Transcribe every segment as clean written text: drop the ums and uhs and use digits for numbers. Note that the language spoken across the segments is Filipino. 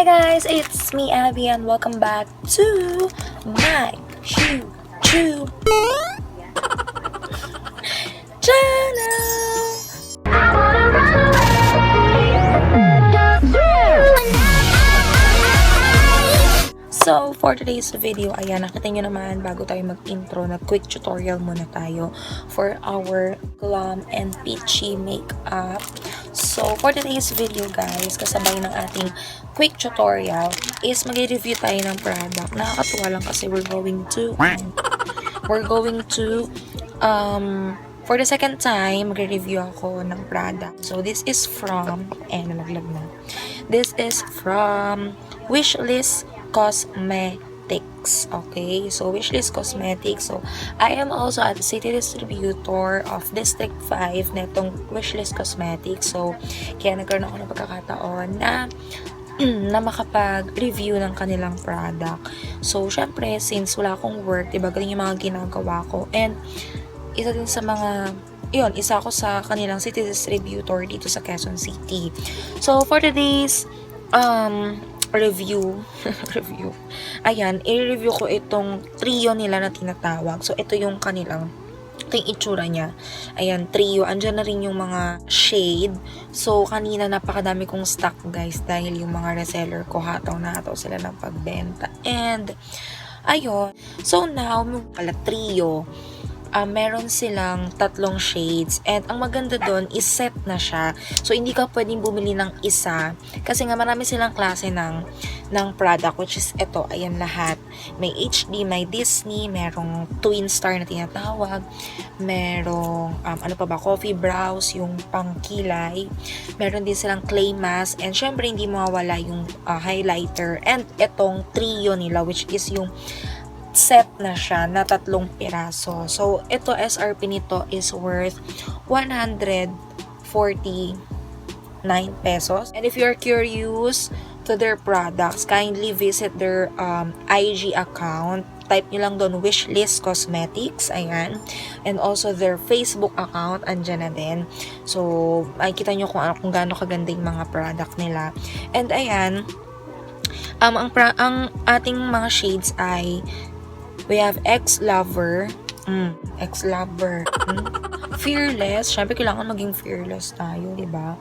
guys, it's me Abby and welcome back to my YouTube channel. So, for today's video, ayan, nakita nyo naman, bago tayo mag-intro, quick tutorial muna tayo for our glam and peachy makeup. So, for today's video, guys, kasabay ng ating quick tutorial is mag-review tayo ng product. Nakakatuwa lang kasi we're going to, for the second time, mag-review ako ng product. So, this is from, nalaglag na. This is from Wishlist Cosmetics. Okay, so Wishlist Cosmetics. So I am also at the city distributor of District 5 netong Wishlist Cosmetics. So kaya nagkaroon ako ng pagkakataon na makapag-review ng kanilang product. So syempre, since wala akong work, diba, galing yung mga ginagawa ko, and isa din sa mga isa ako sa kanilang city distributor dito sa Quezon City. So for today's review. Ayan, i-review ko itong trio nila na tinatawag. So, ito yung kanilang, ito yung itsura niya. Ayan, trio. Andyan na rin yung mga shade. So, kanina napakadami kong stock, guys, dahil yung mga reseller ko, hataw sila ng pagbenta. And, ayun. So, now, pala trio. Meron silang 3 shades, and ang maganda doon is set na siya. So hindi ka pwedeng bumili ng isa kasi nga marami silang klase ng product, which is ito, ayan lahat. May HD, may Disney, merong twin star na tinatawag, merong coffee brows, yung pangkilay, meron din silang clay mask, and syempre hindi mawawala yung highlighter, and etong trio nila, which is yung set na siya na 3 piraso. So, ito SRP nito is worth 149 pesos. And if you're curious to their products, kindly visit their IG account. Type nyo lang doon, Wishlist Cosmetics. Ayan. And also their Facebook account, andyan na din. So, makikita nyo kung gaano kaganda yung mga product nila. And ayan, ang ating mga shades ay we have Ex-Lover, Fearless. Syempre, kailangan maging fearless tayo, diba?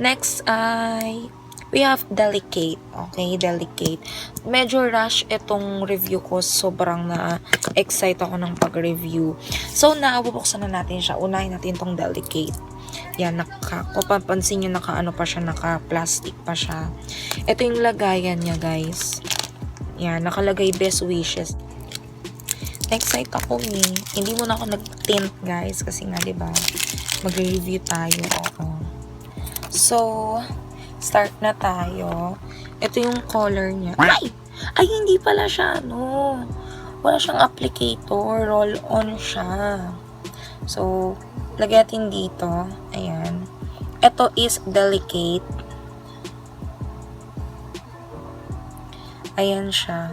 Next ay, we have Delicate. Okay, Delicate. Medyo rush itong review ko. Sobrang na-excite ako ng pag-review. So, bubuksan na natin siya. Unahin natin itong Delicate. Yan, kung papansin nyo, naka-plastic pa siya. Ito yung lagayan niya, guys. Yan, nakalagay best wishes. Excite ako eh. Hindi muna ako nag-tint, guys, kasi nga, diba, mag-review tayo. So, start na tayo. Ito yung color niya. Ay, hindi pala siya, wala siyang applicator. Roll-on siya. So, lagyan natin dito. Ayan. Ito is Delicate. Ayan siya.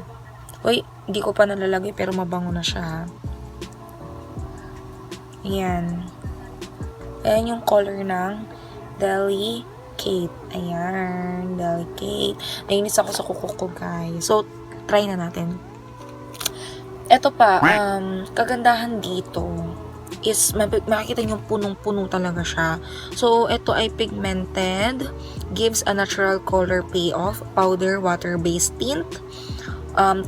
Uy, hindi ko pa nalalagay pero mabango na siya. Ayan. Ayan yung color ng Delicate. Ayan. Delicate. Nainis ako sa kuko ko, guys. So, try na natin. Ito pa, kagandahan dito is makikita nyo punong-puno talaga siya. So, ito ay pigmented. Gives a natural color payoff. Powder water-based tint.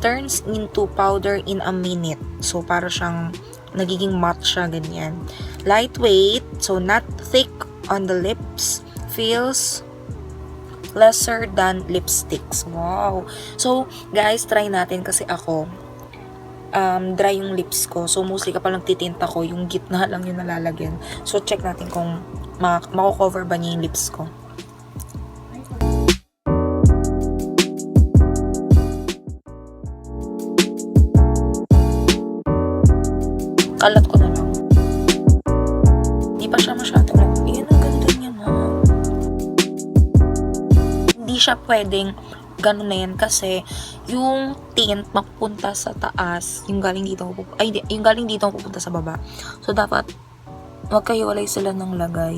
Turns into powder in a minute. So, para siyang nagiging matte siya, ganyan. Lightweight, so not thick on the lips. Feels lesser than lipsticks. Wow! So, guys, try natin kasi ako, dry yung lips ko. So, mostly kapag nagtitinta ko, yung gitna lang yung nalalagyan. So, check natin kung mako-cover ba niya yung lips ko. Kalat ko na lang. Hindi pa siya masyado. Ayan, ang ganda niya na. Hindi siya pwedeng ganun na yan kasi yung tint mapupunta sa taas, yung galing dito pupunta sa baba. So, dapat magkahiwalay sila ng lagay.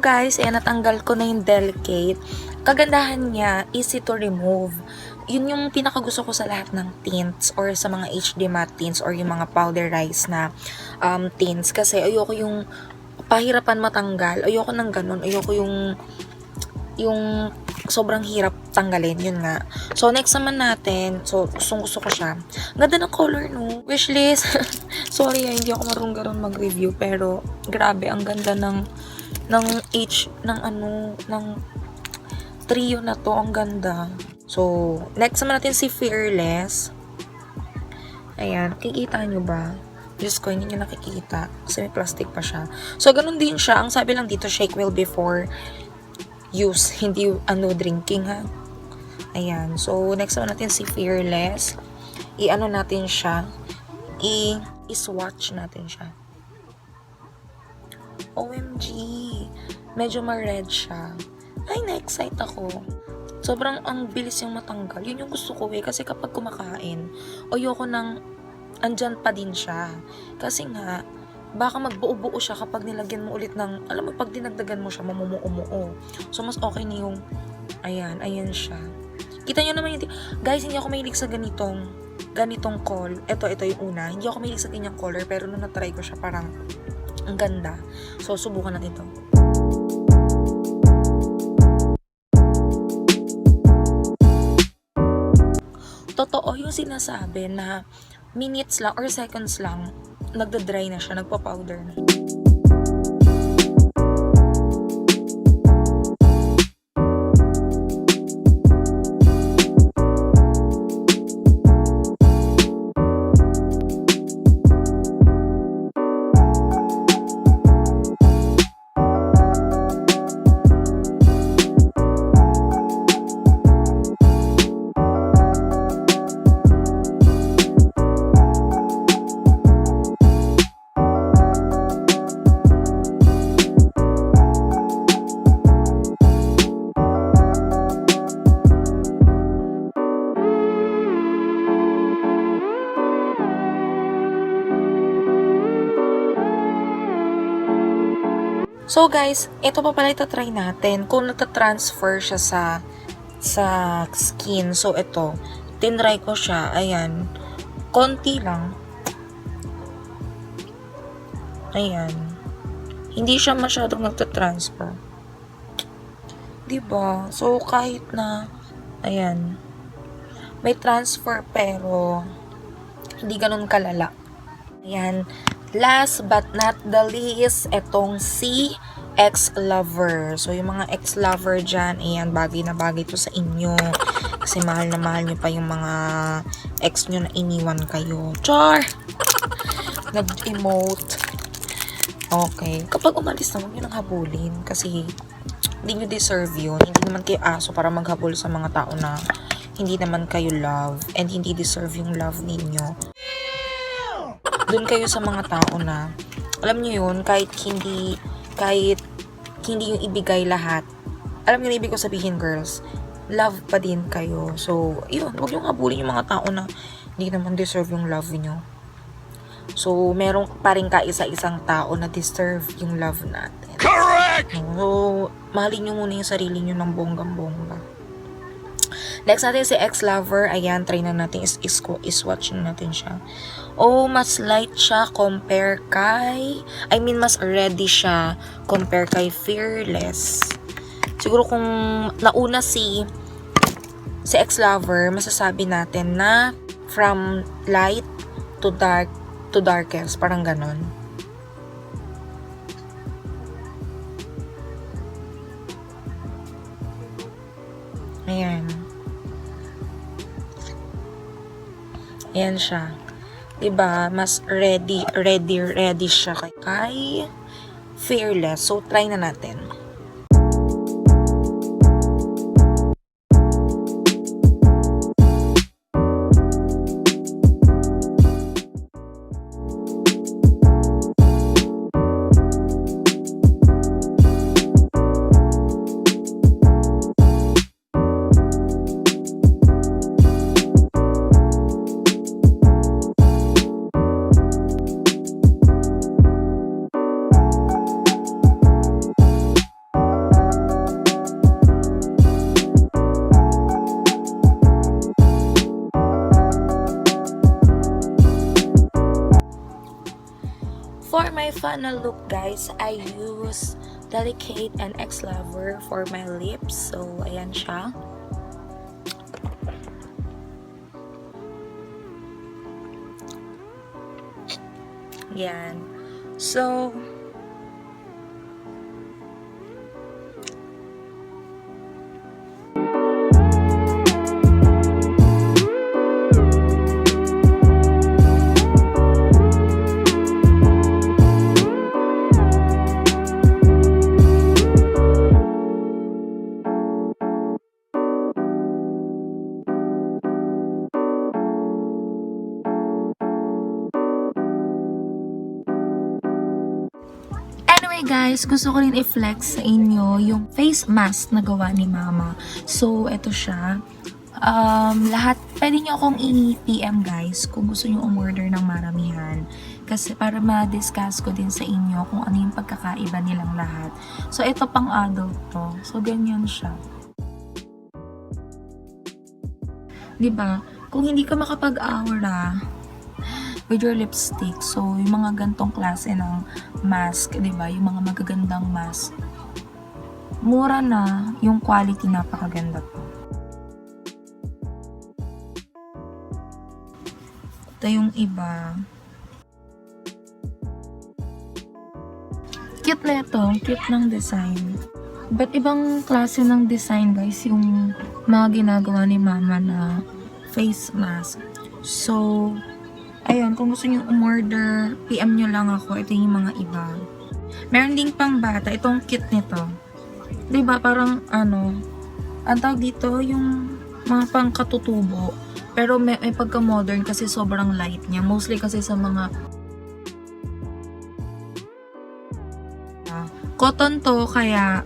guys, ayan, natanggal ko na yung delicate. Kagandahan niya, easy to remove. Yun yung pinakagusto ko sa lahat ng tints or sa mga HD matte tints or yung mga powderized na tints. Kasi ayoko yung pahirapan matanggal. Ayoko ng ganun. Ayoko yung sobrang hirap tanggalin. Yun nga. So, next naman natin. So, gusto ko siya. Ganda ng color, no? Wishlist. Sorry, hindi ako marunong mag-review. Pero, grabe, ang ganda ng trio na to. Ang ganda. So, next naman natin si Fearless. Ayan. Kikita nyo ba? Diyos ko, hindi nyo nakikita. Kasi may plastic pa siya. So, ganun din siya. Ang sabi lang dito, shake well before use. Hindi, drinking, ha? Ayan. So, next naman natin si Fearless. Natin siya. I-swatch natin siya. OMG. Medyo ma-red siya. Ay, na-excite ako. Sobrang ang bilis yung matanggal. Yun yung gusto ko kasi kapag kumakain, ayoko nang andyan pa din siya. Kasi nga, baka magbuo-buo siya kapag nilagyan mo ulit ng, alam mo, pag dinagdagan mo siya, mamumuo-muo. So, mas okay na yung, ayan siya. Kita nyo naman yung, guys, hindi ako mahilig sa ganitong call. Ito yung una. Hindi ako mahilig sa ganyang color, pero nung natry ko siya, parang, ang ganda. So, subukan natin ito. Totoo yung sinasabi na minutes lang or seconds lang, nagda-dry na siya, nagpa-powder na. So guys, ito pa pala ito-try natin kung nata-transfer siya sa skin. So ito, tinry ko siya. Ayan. Konti lang. Ayan. Hindi siya masyadong nagta-transfer. Diba? So kahit na, ayan, may transfer pero hindi ganun kalala. Ayan. Last but not the least, etong si ex-lover. So, yung mga ex-lover dyan, ayan, bagay na bagay to sa inyo. Kasi mahal na mahal nyo pa yung mga ex nyo na iniwan kayo. Char! Nag-emote. Okay. Kapag umalis na, huwag nyo nang habulin. Kasi, hindi nyo deserve yun. Hindi naman kayo aso para maghabol sa mga tao na hindi naman kayo love and hindi deserve yung love ninyo. Doon kayo sa mga tao na, alam niyo yun, kahit hindi yung ibigay lahat. Alam niyo na ibig ko sabihin, girls, love pa din kayo. So, yun, huwag yung habulin yung mga tao na hindi naman deserve yung love niyo. So, meron pa rin kaisa-isang tao na deserve yung love natin. Correct! So, mahalin nyo muna yung sarili nyo ng bonggang-bongga. Next natin si ex-lover. Ayan, try na natin, is-watch na natin siya. Oh, mas light siya compare kay, mas ready siya compare kay Fearless. Siguro kung nauna si ex-lover, masasabi natin na from light to dark to darkest, parang ganon. Ayan. Ayan siya. Diba? Mas ready siya kay Fearless. So, try na natin. my final look, guys, I use Delicate and Ex-Lover for my lips. So, ayan siya. Yan. So, guys, gusto ko rin i-flex sa inyo yung face mask na gawa ni Mama. So, eto siya. Lahat, pwede nyo akong i-PM guys kung gusto nyo umorder ng maramihan. Kasi para ma-discuss ko din sa inyo kung ano yung pagkakaiba nilang lahat. So, ito pang adult to. So, ganyan siya. Diba? Kung hindi ka makapag-aura with your lipstick, so yung mga gantong klase ng mask, diba? Yung mga magagandang mask, mura na, yung quality napakaganda po. Ito yung iba. Cute na ito, cute ng design. But ibang klase ng design guys, yung mga ginagawa ni Mama na face mask. So, ayun, kung gusto nyo umorder, PM nyo lang ako. Ito yung mga iba. Meron ding pang bata. Itong cute nito. Diba? Parang, ang tawag dito, yung mga pang katutubo. Pero may pagka-modern kasi sobrang light niya. Mostly kasi sa mga cotton to, kaya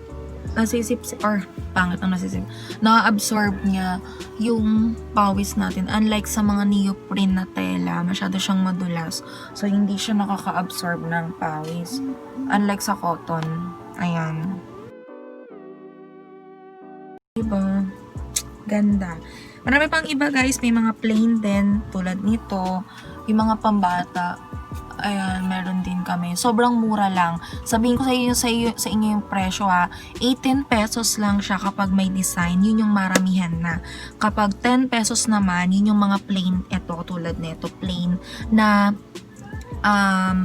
nasisip, or pangit ang nasisip, na-absorb niya yung pawis natin. Unlike sa mga neoprene na tela, masyado siyang madulas. So, hindi siya nakaka-absorb ng pawis. Unlike sa cotton. Ayan. Diba? Ganda. Marami pang iba guys. May mga plain din. Tulad nito. Yung mga pambata. Ayan, meron din kami. Sobrang mura lang. Sabihin ko sa inyo yung presyo ha. 18 pesos lang siya kapag may design. Yun yung maramihan na. Kapag 10 pesos naman, yun yung mga plain. Ito, tulad nito, plain na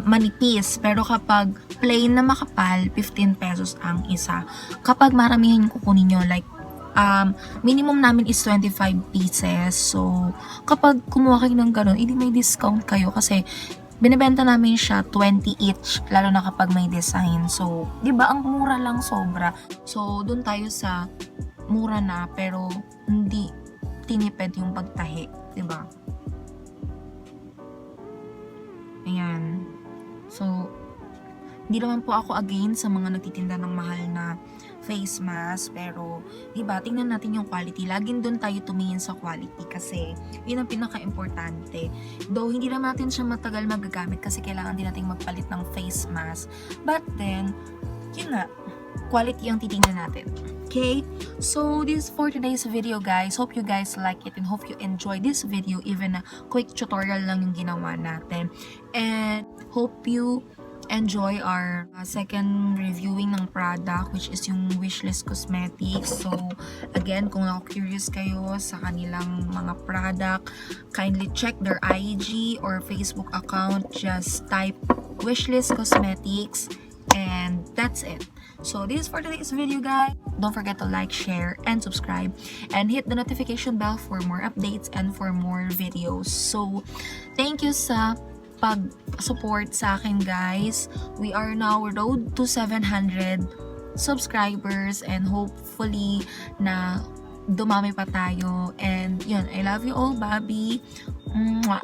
manipis. Pero kapag plain na makapal, 15 pesos ang isa. Kapag maramihan yung kukunin nyo, like minimum namin is 25 pieces. So, kapag kumuha kayo ng ganun, hindi may discount kayo kasi binibenta namin siya 20 each, lalo na kapag may design. So, 'di ba ang mura lang sobra. So, doon tayo sa mura na pero hindi tinipid yung pagtahi, 'di ba? Ayan. So, hindi naman po ako against sa mga nagtitinda ng mahal na face mask, pero diba, tingnan natin yung quality. Laging doon tayo tumingin sa quality kasi yun ang pinaka-importante. Though hindi naman natin siya matagal magagamit kasi kailangan din natin magpalit ng face mask. But then, yun nga, quality ang titingnan natin. Okay? So, this is for today's video guys. Hope you guys like it and hope you enjoy this video. Even a quick tutorial lang yung ginawa natin. And hope you enjoy our second reviewing ng product, which is yung Wishlist Cosmetics. So, again, kung curious kayo sa kanilang mga product, kindly check their IG or Facebook account. Just type Wishlist Cosmetics and that's it. So, this is for today's video, guys. Don't forget to like, share, and subscribe. And hit the notification bell for more updates and for more videos. So, thank you sa pag-support sa akin guys. We are now road to 700 subscribers and hopefully na dumami pa tayo. And yun, I love you all, Babi. Mwah.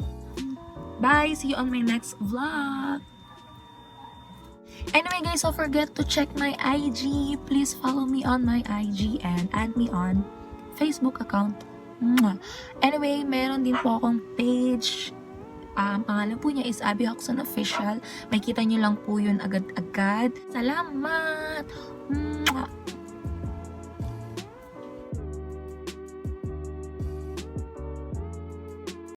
Bye! See you on my next vlog. Anyway guys, don't forget to check my IG. Please follow me on my IG and add me on Facebook account. Anyway, meron din po akong page. Pangalan po niya is Abby Hoxon Official. Makita niyo lang po yun agad-agad. Salamat!